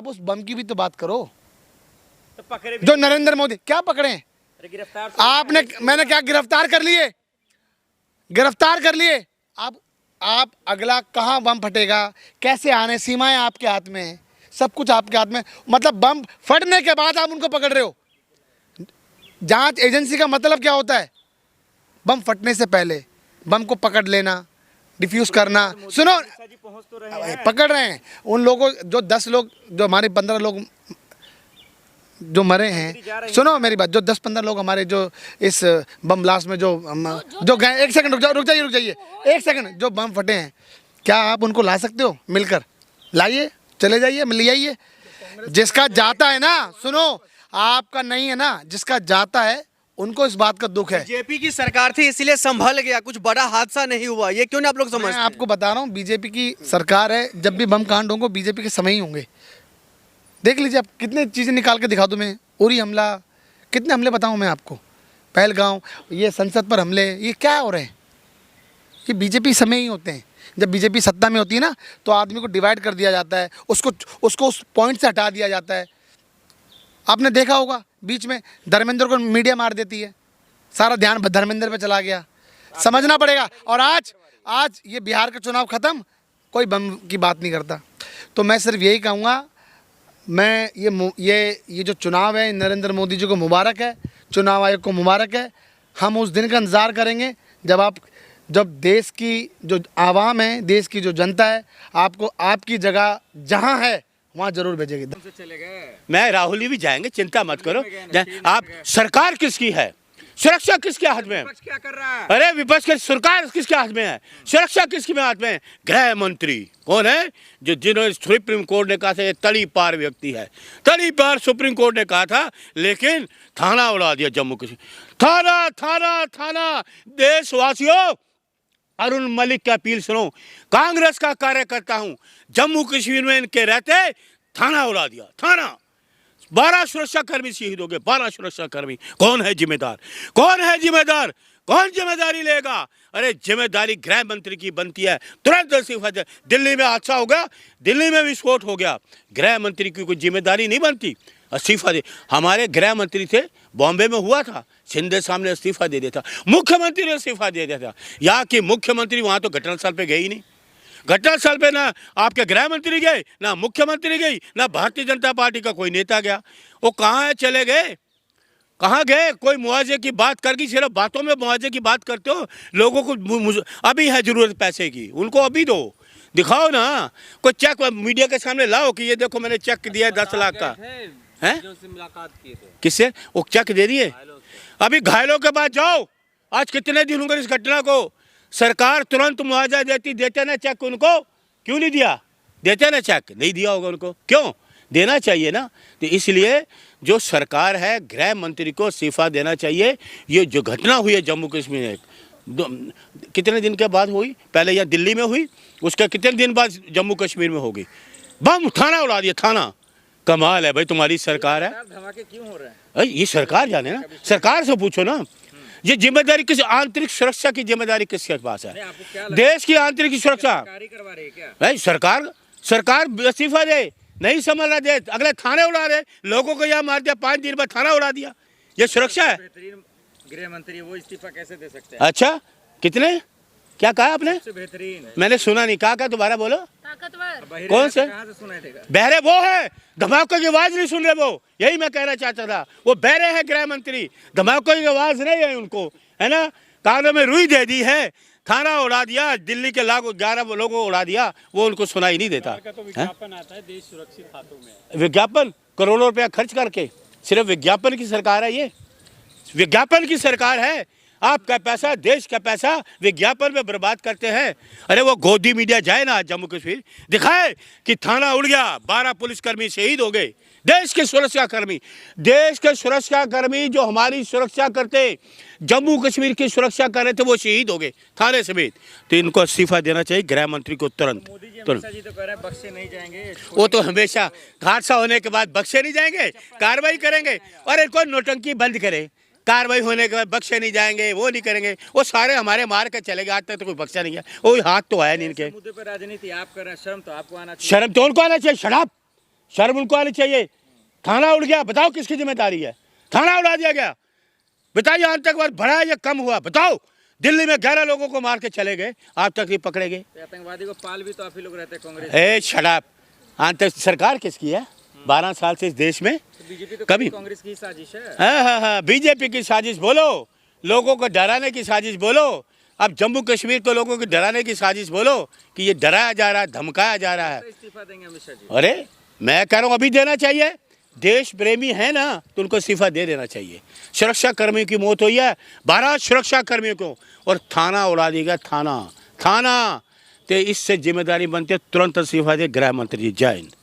आप उस बम की भी तो बात करो। तो पकड़े भी जो नरेंद्र मोदी क्या पकड़े हैं? गिरफ्तार आपने, मैंने क्या गिरफ्तार कर लिए? गिरफ्तार कर लिए। आप अगला कहाँ बम फटेगा, कैसे आने, सीमाएं आपके हाथ में है, सब कुछ आपके हाथ में। मतलब बम फटने के बाद आप उनको पकड़ रहे हो। जांच एजेंसी का मतलब क्या होता है? बम फटने से पहले बम को पकड़ लेना, डिफ्यूज करना। सुनो, पहुंच तो रहे हैं। पकड़ रहे हैं उन लोगों, जो 10 लोग, जो हमारे 15 लोग जो मरे हैं। सुनो मेरी बात, जो 10-15 लोग हमारे जो इस बम ब्लास्ट में जो गए, एक सेकंड रुक जाइए एक सेकंड, जो बम फटे हैं, क्या आप उनको ला सकते हो? मिलकर लाइए, चले जाइए, ले आइए। जिसका जाता है ना, सुनो, आपका नहीं है ना, जिसका जाता है उनको इस बात का दुख है। बीजेपी की सरकार थी इसलिए संभल गया, कुछ बड़ा हादसा नहीं हुआ, ये क्यों नहीं आप लोग मैं समझते? आपको बता रहा हूँ, बीजेपी की सरकार है, जब भी बम कांड होंगे बीजेपी के समय ही होंगे। देख लीजिए आप, कितने चीज़ें निकाल के दिखा दूँ मैं। उरी हमला, कितने हमले बताऊँ मैं आपको, पहलगांव, ये संसद पर हमले, ये क्या हो रहे हैं? ये बीजेपी समय ही होते हैं। जब बीजेपी सत्ता में होती है ना, तो आदमी को डिवाइड कर दिया जाता है, उसको उस पॉइंट से हटा दिया जाता है। आपने देखा होगा बीच में धर्मेंद्र को मीडिया मार देती है, सारा ध्यान धर्मेंद्र पे चला गया। समझना पड़ेगा। और आज ये बिहार का चुनाव ख़त्म, कोई बम की बात नहीं करता। तो मैं सिर्फ यही कहूँगा, मैं ये जो चुनाव है, नरेंद्र मोदी जी को मुबारक है, चुनाव आयोग को मुबारक है। हम उस दिन का इंतज़ार करेंगे जब देश की जो आवाम है, देश की जो जनता है, आपको आपकी जगह जहाँ है वहाँ जरूर भेजेगी। चले गए। मैं राहुल जी भी जाएंगे, चिंता मत करो। आप, सरकार किसकी है, सुरक्षा किसके हाथ में है? विपक्ष क्या कर रहा है? अरे विपक्ष की सरकार किसके हाथ में है, सुरक्षा किसके हाथ में है? गृह मंत्री कौन है? जिन्होंने सुप्रीम कोर्ट ने कहा था ये तड़ी पार व्यक्ति है, तड़ी पार सुप्रीम कोर्ट ने कहा था, लेकिन थाना उड़ा दिया जम्मू कश्मीर। थाना थाना थाना। देशवासियों, अरुण मलिक की अपील सुनो, कांग्रेस का कार्यकर्ता हूं, जम्मू कश्मीर में इनके रहते थाना उड़ा दिया, थाना। 12 सुरक्षाकर्मी शहीद हो गए, 12 सुरक्षाकर्मी। कौन है जिम्मेदार? कौन है जिम्मेदार? कौन जिम्मेदारी लेगा? अरे जिम्मेदारी गृह मंत्री की बनती है, तुरंत इस्तीफा दे। दिल्ली में हादसा हो गया, दिल्ली में विस्फोट हो गया, गृह मंत्री की कोई जिम्मेदारी नहीं बनती, इस्तीफा दे। हमारे गृह मंत्री थे, बॉम्बे में हुआ था, शिंदे साहब ने इस्तीफा दे दिया था, मुख्यमंत्री ने इस्तीफा दे दिया था। यहाँ की मुख्यमंत्री वहाँ तो घटनास्थल पे गए ही नहीं। घटनास्थल पे ना आपके गृह मंत्री गए, ना मुख्यमंत्री गई, ना भारतीय जनता पार्टी का कोई नेता गया। वो कहाँ है, चले गए, कहाँ गए? कोई मुआवजे की बात करके, सिर्फ बातों में मुआवजे की बात करते हो। लोगों को अभी है जरूरत पैसे की, उनको अभी दो, दिखाओ ना कोई चेक मीडिया के सामने लाओ कि ये देखो मैंने चेक दिया है 10 लाख का। हैं? मुलाकात किए थे किससे? वो चेक दे दिए। अभी घायलों के पास जाओ, आज कितने दिन होंगे इस घटना को, सरकार तुरंत मुआवजा देते ना चेक उनको, क्यों नहीं दिया? देते ना चेक, नहीं दिया होगा उनको, क्यों? देना चाहिए ना। तो इसलिए जो सरकार है, गृह मंत्री को इस्तीफा देना चाहिए। ये जो घटना हुई है जम्मू कश्मीर में, कितने दिन के बाद हुई? पहले यहाँ दिल्ली में हुई, उसके कितने दिन बाद जम्मू कश्मीर में होगी। बम, थाना उड़ा दिया, थाना। कमाल है भाई तुम्हारी सरकार है। धमाके क्यों हो रहे हैं? ये सरकार जाने ना, सरकार से पूछो ना। ये जिम्मेदारी किस, आंतरिक सुरक्षा की जिम्मेदारी किसके पास है? देश की आंतरिक सुरक्षा करवा रही है क्या? भाई सरकार इस्तीफा दे, नहीं संभालना दे, अगले थाने उड़ा दे, लोगों को यहाँ मार दिया, 5 दिन बाद थाना उड़ा दिया, ये सुरक्षा है? बेहतरीन गृह मंत्री वो इस्तीफा कैसे दे सकते हैं? अच्छा, कितने, क्या कहा आपने? बेहतरीन मैंने सुना नहीं, कहा दोबारा बोलो। ताकतवर कौन से? कहाँ से सुनाई देगा? बहरे वो है, धमाकों की आवाज नहीं सुन रहे वो, यही मैं कहना चाहता था। वो बहरे हैं गृह मंत्री, धमाकों की आवाज नहीं है उनको, है ना। कानों में रुई दे दी है, थाना उड़ा दिया, दिल्ली के 11 लोगों को उड़ा दिया, वो उनको सुनाई नहीं देता। तो विज्ञापन आता है देश सुरक्षित हाथों में। विज्ञापन करोड़ों रुपया खर्च करके, सिर्फ विज्ञापन की सरकार है ये, विज्ञापन की सरकार है। आपका पैसा, देश का पैसा विज्ञापन में बर्बाद करते हैं। अरे वो गोदी मीडिया जाए ना जम्मू कश्मीर, दिखाए कि थाना उड़ गया, 12 पुलिसकर्मी शहीद हो गए, देश के सुरक्षाकर्मी, देश के सुरक्षाकर्मी जो हमारी सुरक्षा करते, जम्मू कश्मीर की सुरक्षा कर रहे थे, वो शहीद हो गए थाने समेत। तो इनको इस्तीफा देना चाहिए गृह मंत्री को तुरंत। तुरंत जी तो कह रहे हैं बख्शे नहीं जाएंगे। वो तो हमेशा हादसा होने के बाद बख्शे नहीं जाएंगे, कार्रवाई करेंगे। और इनको नोटंकी बंद करे, कार्रवाई होने के बाद बख्शे नहीं जाएंगे, वो नहीं करेंगे। वो सारे हमारे मार के चले गए, आज तक तो कोई बख्शा नहीं है, वो हाथ तो आया नहीं इनके। मुद्दे पर राजनीति आप कर रहे हैं, शर्म तो आपको आना चाहिए। शर्म तो उनको आना चाहिए। शर्म उनको आनी चाहिए। थाना उड़ गया, बताओ किसकी जिम्मेदारी है? थाना उड़ा दिया गया, बताइए आतंकवाद बढ़ा या कम हुआ? बताओ। दिल्ली में 11 लोगों को मार के चले गए, आज तक नहीं पकड़े गए। आतंकवादी को पाल भी तो आप ही लोग रहते हैं कांग्रेस। ए शराब, आतंक सरकार किसकी है 12 साल से इस देश में? बीजेपी तो कभी कांग्रेस की साजिश है। हाँ, बीजेपी की साजिश बोलो, लोगों को डराने की साजिश बोलो। अब जम्मू कश्मीर को लोगों को डराने की साजिश बोलो कि ये डराया जा रहा है, धमकाया जा रहा है। तो इस्तीफा देंगे अमित शाह जी? अरे मैं कह रहा हूँ अभी देना चाहिए। देश प्रेमी है ना तो उनको इस्तीफा दे देना चाहिए। सुरक्षा कर्मियों की मौत हुई है, 12 सुरक्षा कर्मियों को, और थाना उड़ा दिया। थाना तो इससे जिम्मेदारी बनती है तुरंत इस्तीफा दे गृह मंत्री जी। जय हिंद।